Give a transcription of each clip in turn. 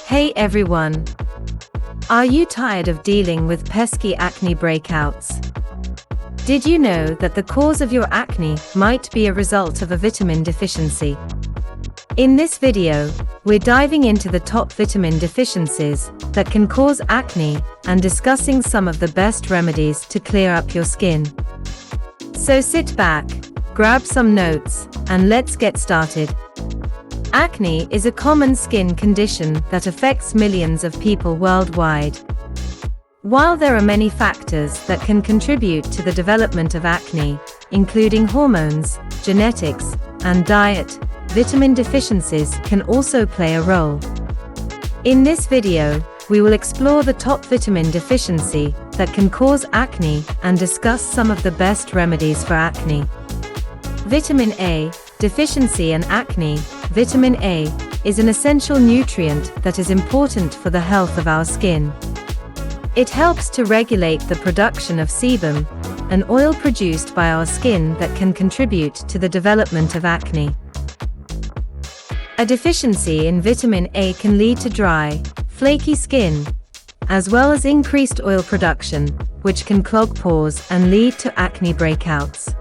Hey everyone! Are you tired of dealing with pesky acne breakouts? Did you know that the cause of your acne might be a result of a vitamin deficiency? In this video, we're diving into the top vitamin deficiencies that can cause acne and discussing some of the best remedies to clear up your skin. So sit back, grab some notes, and let's get started. Acne is a common skin condition that affects millions of people worldwide. While there are many factors that can contribute to the development of acne, including hormones, genetics, and diet, vitamin deficiencies can also play a role. In this video, we will explore the top vitamin deficiency that can cause acne and discuss some of the best remedies for acne. Vitamin A deficiency and acne. Vitamin A is an essential nutrient that is important for the health of our skin. It helps to regulate the production of sebum, an oil produced by our skin that can contribute to the development of acne. A deficiency in vitamin A can lead to dry, flaky skin, as well as increased oil production, which can clog pores and lead to acne breakouts.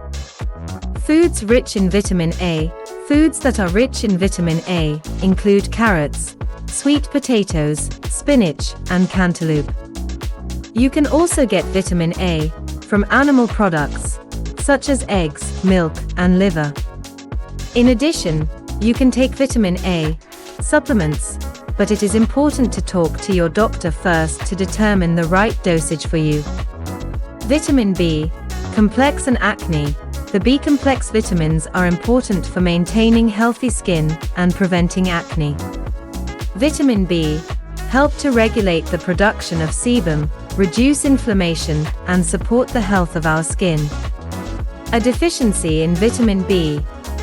Foods rich in vitamin A. Foods that are rich in vitamin A include carrots, sweet potatoes, spinach, and cantaloupe. You can also get vitamin A from animal products, such as eggs, milk, and liver. In addition, you can take vitamin A supplements, but it is important to talk to your doctor first to determine the right dosage for you. Vitamin B complex and acne. The B-complex vitamins are important for maintaining healthy skin and preventing acne. Vitamin B help to regulate the production of sebum, reduce inflammation, and support the health of our skin. A deficiency in vitamin B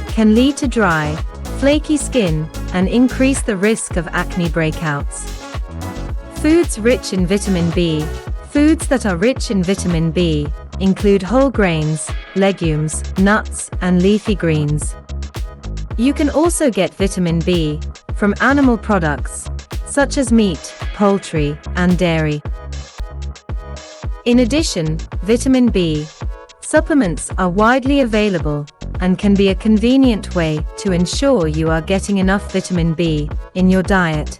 can lead to dry, flaky skin and increase the risk of acne breakouts. Foods rich in vitamin B. Foods that are rich in vitamin B include whole grains, legumes, nuts, and leafy greens. You can also get vitamin B from animal products, such as meat, poultry, and dairy. In addition, vitamin B supplements are widely available and can be a convenient way to ensure you are getting enough vitamin B in your diet.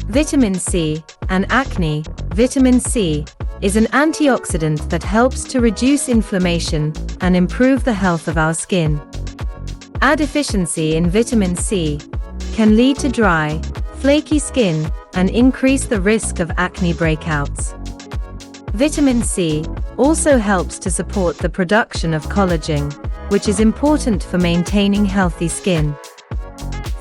Vitamin C and acne. Vitamin C is an antioxidant that helps to reduce inflammation and improve the health of our skin. A deficiency in vitamin C can lead to dry, flaky skin and increase the risk of acne breakouts. Vitamin C also helps to support the production of collagen, which is important for maintaining healthy skin.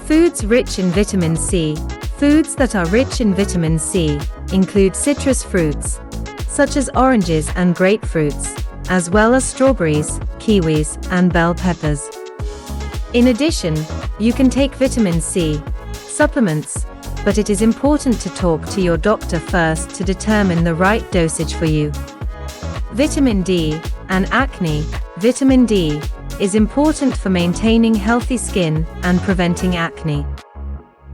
Foods rich in vitamin C. Foods that are rich in vitamin C include citrus fruits, such as oranges and grapefruits, as well as strawberries, kiwis, and bell peppers. In addition, you can take vitamin C supplements, but it is important to talk to your doctor first to determine the right dosage for you. Vitamin D and acne. Vitamin D is important for maintaining healthy skin and preventing acne.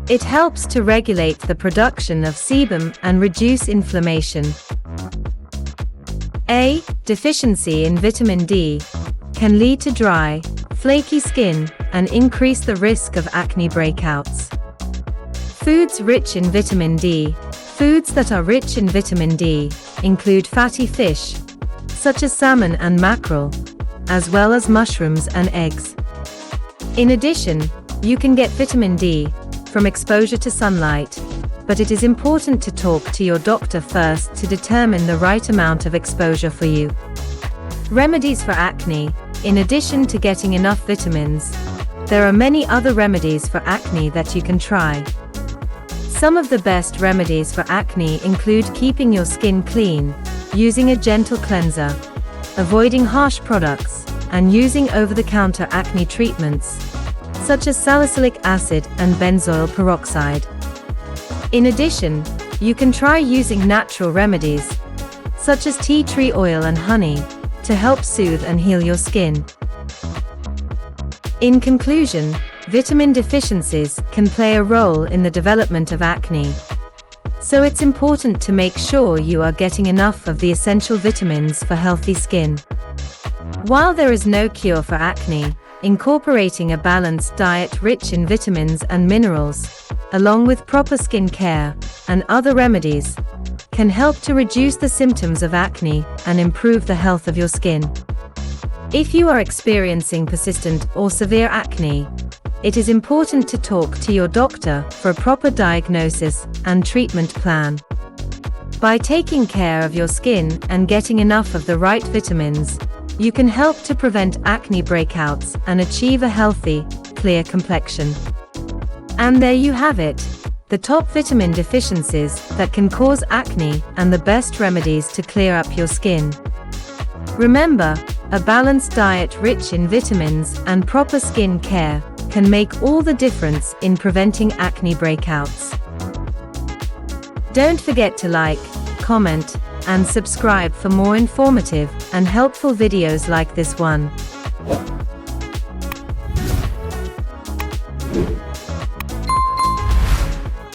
It helps to regulate the production of sebum and reduce inflammation. A deficiency in vitamin D can lead to dry, flaky skin and increase the risk of acne breakouts. Foods rich in vitamin D. Foods that are rich in vitamin D include fatty fish, such as salmon and mackerel, as well as mushrooms and eggs. In addition, you can get vitamin D from exposure to sunlight, but it is important to talk to your doctor first to determine the right amount of exposure for you. Remedies for acne. In addition to getting enough vitamins, there are many other remedies for acne that you can try. Some of the best remedies for acne include keeping your skin clean, using a gentle cleanser, avoiding harsh products, and using over-the-counter acne treatments, such as salicylic acid and benzoyl peroxide. In addition, you can try using natural remedies, such as tea tree oil and honey, to help soothe and heal your skin. In conclusion, Vitamin deficiencies can play a role in the development of acne. So it's important to make sure you are getting enough of the essential vitamins for healthy skin. While there is no cure for acne, incorporating a balanced diet rich in vitamins and minerals, along with proper skin care and other remedies, can help to reduce the symptoms of acne and improve the health of your skin. If you are experiencing persistent or severe acne, it is important to talk to your doctor for a proper diagnosis and treatment plan. By taking care of your skin and getting enough of the right vitamins, you can help to prevent acne breakouts and achieve a healthy, clear complexion. And there you have it, the top vitamin deficiencies that can cause acne and the best remedies to clear up your skin. Remember, a balanced diet rich in vitamins and proper skin care can make all the difference in preventing acne breakouts. Don't forget to like, comment, and subscribe for more informative and helpful videos like this one.